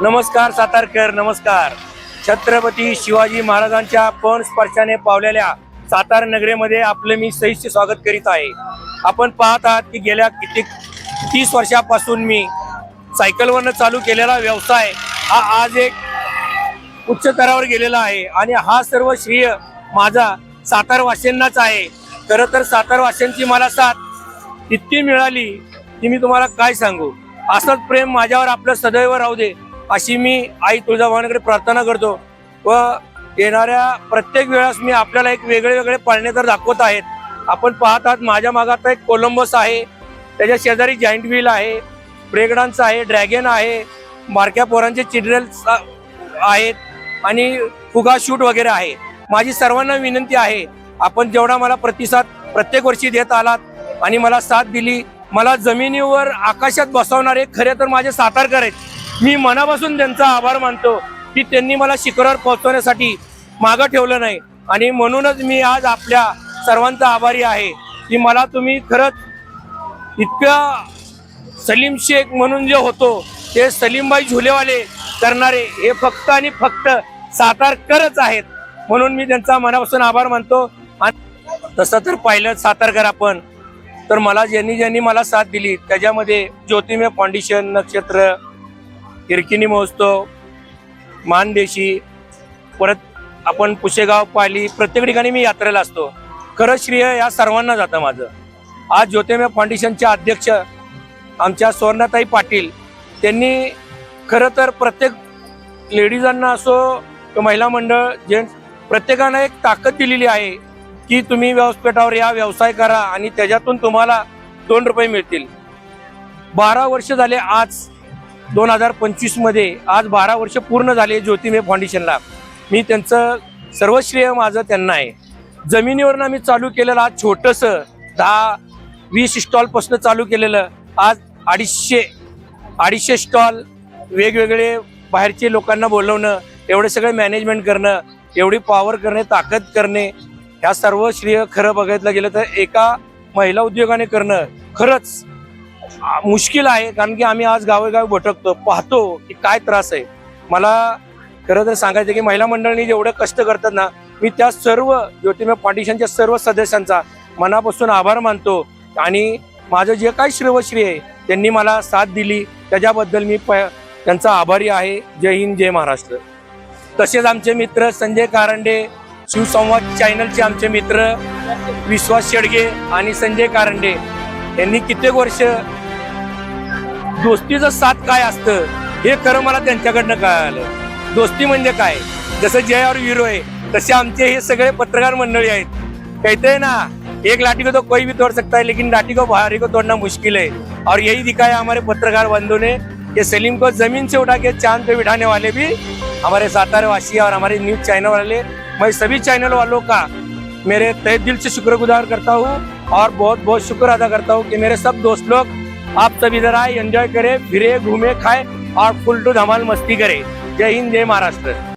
नमस्कार सातारकर, नमस्कार. छत्रपती शिवाजी महाराजांच्या पण स्पर्शाने पावलेल्या सातारा नगरीमध्ये आपले मी सहिष्य स्वागत करीत आहे. आपण पाहत आहात की गेल्या कित्येक 30 वर्षापासून मी सायकलवरनं चालू केलेला व्यवसाय हा आज एक उच्च स्तरावर गेलेला आहे आणि हा सर्व श्रेय माझा सातारवासीयांनाच आहे. खरं तर सातारवासीयांची मला साथ इतकी मिळाली की मी तुम्हाला काय सांगू. असंच प्रेम माझ्यावर आपलं सदैव राहू दे अशी मी आई तुळजाभवानीकडे प्रार्थना करतो व येणाऱ्या प्रत्येक वेळेस मी आपल्याला एक वेगळे वेगळे पाळणे तर दाखवत आहेत. आपण पाहत आहात माझ्या मागात एक कोलंबस आहे, त्याच्या शेजारी जायंट व्हील आहे, ब्रेक डान्स आहे, ड्रॅगन आहे, बारक्या पोरांचे चिल्ड्रन्स आहेत आणि फुगा शूट वगैरे आहे. माझी सर्वांना विनंती आहे, आपण जेवढा मला प्रतिसाद प्रत्येक वर्षी देत आलात आणि मला साथ दिली, मला जमिनीवर आकाशात बसवणारे खरे तर माझे सातारकर आहेत. मी मनापासून त्यांचा आभार मानतो की त्यांनी मला शिखरावर पोहोचवण्यासाठी मागं ठेवलं नाही आणि म्हणूनच मी आज आपल्या सर्वांचा आभारी आहे की मला तुम्ही खरंच इतक्या सलीम शेख म्हणून जे होतो ते सलीमबाई झुलेवाले करणारे हे फक्त आणि फक्त सातारकरच आहेत. म्हणून मी त्यांचा मनापासून आभार मानतो. आणि तसं तर पाहिलं सातारकर आपण तर मला ज्यांनी मला साथ दिली त्याच्यामध्ये ज्योतिर्मय फाउंडेशन, नक्षत्र, हिरकिनी महोत्सव, मानदेशी, परत आपण पुशेगाव, पाली, प्रत्येक ठिकाणी मी यात्रेला असतो. खरं श्रेय या सर्वांना जातं माझं. आज ज्योतिर्मय फाउंडेशनच्या अध्यक्ष आमच्या सुवर्णाताई पाटील त्यांनी खरं तर प्रत्येक लेडीजांना असो किंवा महिला मंडळ, जेंट्स प्रत्येकानं एक ताकद दिलेली आहे की तुम्ही व्यासपीठावर या, व्यवसाय करा आणि त्याच्यातून तुम्हाला 2 रुपये मिळतील. 12 वर्ष झाले आज 2025 मध्ये आज 12 वर्ष पूर्ण झाले ज्योतिर्मय फाउंडेशनला. मी त्यांचं सर्व श्रेय माझं त्यांना आहे. जमिनीवरनं मी चालू केलेलं आज छोटंसं 10-20 स्टॉलपासून चालू केलेलं आज 250 स्टॉल, वेगवेगळे बाहेरचे लोकांना बोलवणं, एवढे सगळे मॅनेजमेंट करणं, एवढी पॉवर करणे, ताकद करणे, ह्या सर्व श्रेय खरं बघायला गेलं तर एका महिला उद्योगाने करणं खरंच मुश्किल आहे. कारण की आम्ही आज गावोगावी भटकतो, पाहतो की काय त्रास आहे. मला खरं तर सांगायचं की महिला मंडळांनी जेवढे कष्ट करतात ना, मी त्या सर्व ज्योतिर्मय फाउंडेशनच्या सर्व सदस्यांचा मनापासून आभार मानतो आणि माझं जे काही श्रेय आहे त्यांनी मला साथ दिली त्याच्याबद्दल मी त्यांचा आभारी आहे. जय हिंद, जय महाराष्ट्र. तसेच आमचे मित्र संजय कारंडे, शिवसंवाद चॅनलचे आमचे मित्र विश्वास शेडगे आणि संजय कारंडे यांनी कित्येक वर्ष दोस्तीचं साथ काय असतं हे खरं मला त्यांच्याकडनं कळालं. दोस्ती म्हणजे काय, जसं जय और वीरो आहे तसे आमचे हे सगळे पत्रकार मंडळी आहेत. कहते ना, एक लाठी को तो कोई भी तोड़ सकता है लेकिन लाठी को भारी को तोड़ना मुश्किल है. और यही दिखाया हमारे पत्रकार बंधु ने कि सलीम को जमीन से उठा के चांद पे बिठाने वाले भी हमारे सातारा वासी और हमारे न्यूज चैनल वाले. मैं सभी चैनल वालों का मेरे तहे दिल से शुक्रगुजार करता हूँ और बहुत बहुत शुक्र अदा करता हूँ कि मेरे सब दोस्त लोग आप सब इधर आए, एंजॉय करें, फिरे, घूमे, खाए और फुल टू धमाल मस्ती करें. जय हिंद, जय महाराष्ट्र.